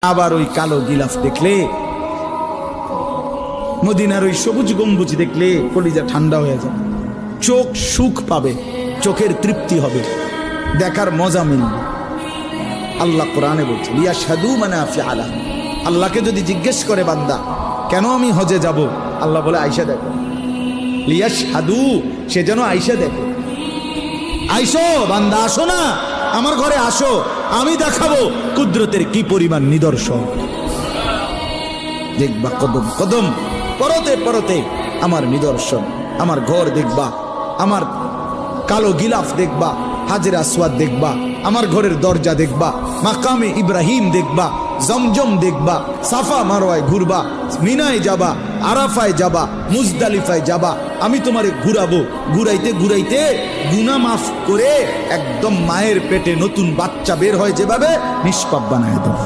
আবার ওই কালো গিলাফ দেখলে, মদিনার ওই সবুজ গম্বুজ দেখলে কলিজা ঠান্ডা হয়ে যাবে, চোখ সুখ পাবে, চোখের তৃপ্তি হবে, দেখার মজা মিলবে। আল্লাহ কোরআনে বলছে লিয়াশহাদু মানাফিআ লাহুম। আল্লাহকে যদি জিজ্ঞেস করে বান্দা কেন আমি হজে যাব, আল্লাহ বলে আয়েশা দেখো, লিয়াশহাদু, সে যেন আয়েশা দেখে। আইসো বান্দা, আসো না আমার ঘরে, আসো, আমি দেখাবো কুদরতের কি পরিমাণ নিদর্শন। দেখবা কদম কদম, পরতে পরতে আমার নিদর্শন, আমার ঘর দেখবা, আমার কালো গিলাফ দেখবা, হাজরে আসওয়াদ দেখবা, আমার ঘরের দরজা দেখবা, মাকামে ইব্রাহিম দেখবা, জমজম দেখবা, সাফা মারওয়ায় ঘুরবা, মিনায় যাবা, আরাফায় যাবা, মুজদালিফায় যাবা, আমি তোমারে ঘুরাবো, ঘুরাইতে ঘুরাইতে গুনাহ মাফ করে একদম মায়ের পেটে নতুন বাচ্চা বের হয় যেভাবে, নিষ্পাপ বানায় দেবো।